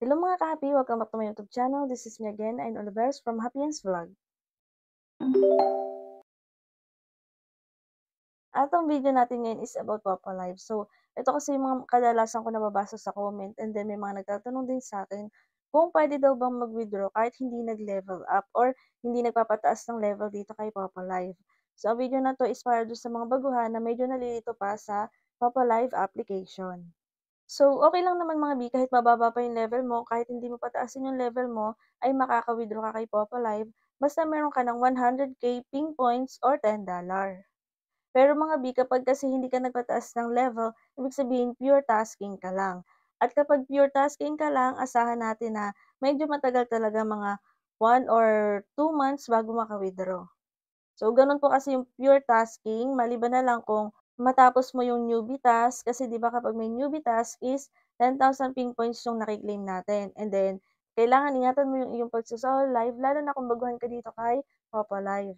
Hello mga ka-happy! Welcome back to my YouTube channel. This is me again, and Oliveros from Happiness Vlog. At ang video natin ngayon is about Papa Live. So, ito kasi yung mga kadalasan ko nababasa sa comment, and then may mga nagtatanong din sa akin kung pwede daw bang mag-withdraw kahit hindi nag-level up or hindi nagpapataas ng level dito kay Papa Live. So, ang video na to is para doon sa mga baguhan na medyo nalilito pa sa Papa Live application. So, okay lang naman mga B kahit mababa pa yung level mo, kahit hindi mo pataasin yung level mo, ay makaka-withdraw ka kay Popa Live basta meron ka ng 100K ping points or $10. Pero mga B, kapag kasi hindi ka nagpataas ng level, ibig sabihin pure tasking ka lang. At kapag pure tasking ka lang, asahan natin na medyo matagal talaga, mga 1 or 2 months bago maka-withdraw. So, gano'n po kasi yung pure tasking, maliban na lang kung matapos mo yung newbie task, kasi 'di ba kapag may newbie task is 10,000 ping points yung naki-claim natin, and then kailangan ingatan mo yung iyong pagsa-live lalo na kung baguhan ka dito kay Papa Live.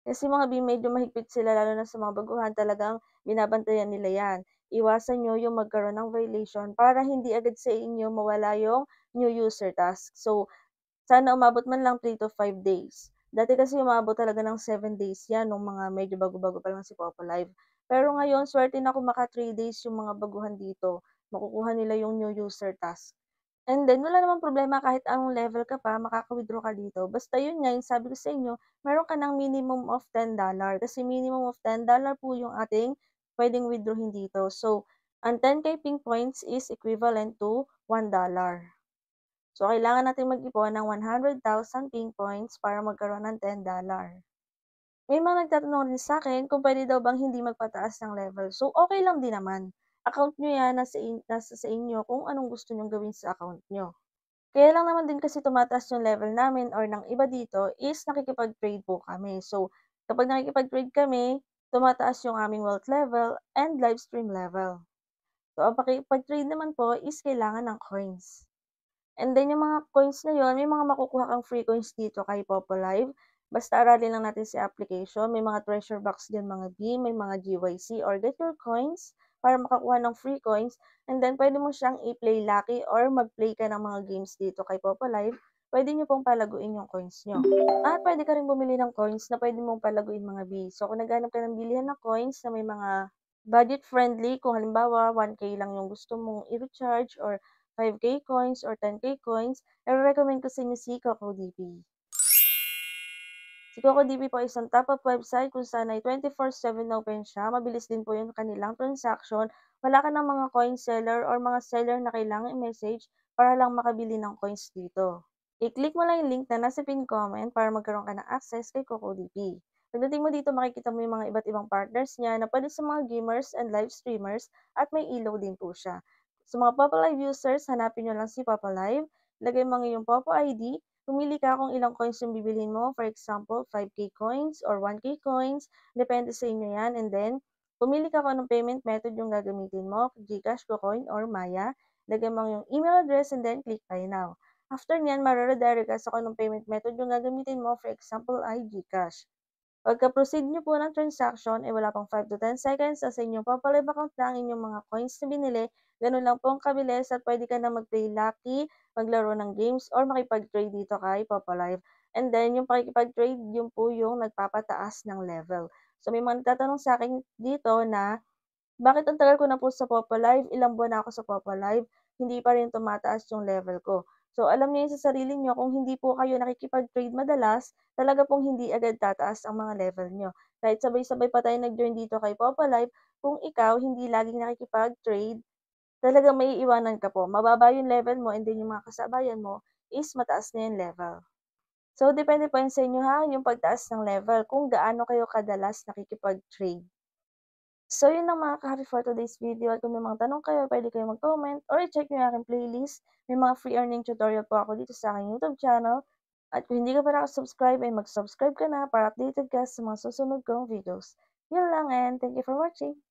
Kasi mga B, medyo mahigpit sila lalo na sa mga baguhan, talagang binabantayan nila 'yan. Iwasan niyo yung magkaroon ng violation para hindi agad sa inyo mawala yung new user task. So, sana umabot man lang 3 to 5 days. Dati kasi umabot talaga ng 7 days 'yan nung mga medyo bago-bago pa lang si Popo Live. Pero ngayon swerte na kung maka 3 days yung mga baguhan dito, makukuha nila yung new user task. And then wala namang problema kahit anong level ka pa, makaka-withdraw ka dito. Basta yun nga, yung sabi ko sa inyo, meron ka ng minimum of $10 kasi minimum of $10 po yung ating puwedeng withdrawhin dito. So, ang 10K ping points is equivalent to $1. So, kailangan natin mag-ipon ng 100,000 ping points para magkaroon ng $10. May mga nagtatanong rin sa'kin kung puwede daw bang hindi magpataas ng level. So, okey lang din naman. Account niyo 'yan, nasa sa inyo kung anong gusto niyong gawin sa account niyo. Kaya lang naman din kasi tumataas yung level namin or ng iba dito is nakikipag-trade po kami. So, kapag nakikipag-trade kami, tumataas yung aming wealth level and live stream level. So, ang pakikipag-trade naman po is kailangan ng coins. And then yung mga coins na yun, may mga makukuha kang free coins dito kay Popo Live. Basta aralin lang natin si application. May mga treasure box din mga B, may mga GYC or get your coins para makakuha ng free coins. And then pwede mo siyang i-play lucky or mag-play ka ng mga games dito kay Popo Live. Pwede nyo pong palaguin yung coins nyo. At pwede ka rin bumili ng coins na pwede mong palaguin mga B. So kung naghanap ka ng bilihan ng coins na may mga budget friendly, kung halimbawa 1K lang yung gusto mong i-recharge or 5K coins or 10K coins, i-recommend ko sa inyo si CocoDB. Si CocoDB po ay isang top-up website kung saan ay 24/7 open siya. Mabilis din po yung kanilang transaction. Wala ka ng mga coin seller or mga seller na kailangan i-message para lang makabili ng coins dito. I-click mo lang yung link na nasa pin comment para magkaroon ka ng access kay CocoDB. Pagdating mo dito, makikita mo yung mga iba't ibang partners niya na pwede sa mga gamers and live streamers, at may ilaw din po siya. Sa mga Popo Live users, hanapin nyo lang si Popo Live, lagay mo ang iyong Popo ID, pumili ka kung ilang coins yung bibilhin mo, for example, 5K coins or 1K coins, depende sa inyo yan, and then, pumili ka kung anong payment method yung gagamitin mo, GCash, Kucoin, or Maya, lagay mo ang iyong email address, and then click Buy Now. After niyan, mare-redirect ka sa kung anong payment method yung gagamitin mo, for example, ay GCash. Pagka-proceed niyo po ng transaction, wala pang 5 to 10 seconds, nasa inyong Papalive account na ang inyong mga coins na binili. Ganun lang po ang kabilis, at pwede ka na mag-play lucky, maglaro ng games, or makipag-trade dito kay Papalive. And then, yung pakikipag-trade, yun po yung nagpapataas ng level. So, may mga nagtatanong sa akin dito na, bakit ang tagal ko na po sa Papalive, ilang buwan na ako sa Papalive, hindi pa rin tumataas yung level ko. So, alam niyo yun sa sarili niyo, kung hindi po kayo nakikipag-trade madalas, talaga pong hindi agad tataas ang mga level niyo. Kahit sabay-sabay pa tayo nag-join dito kay Popa Live, kung ikaw hindi laging nakikipag-trade, talagang maiiwanan ka po. Mababa yung level mo, and then yung mga kasabayan mo is mataas na yung level. So, depende po yun sa inyo ha, yung pagtaas ng level, kung gaano kayo kadalas nakikipag-trade. So, yun lang mga ka-happy for today's video, at kung may mga tanong kayo, pwede kayo mag-comment or i-check nyo yung aking playlist. May mga free earning tutorial po ako dito sa aking YouTube channel. At kung hindi ka pa nakasubscribe, ay mag-subscribe ka na para updated ka sa mga susunod kong videos. Yun lang, and thank you for watching!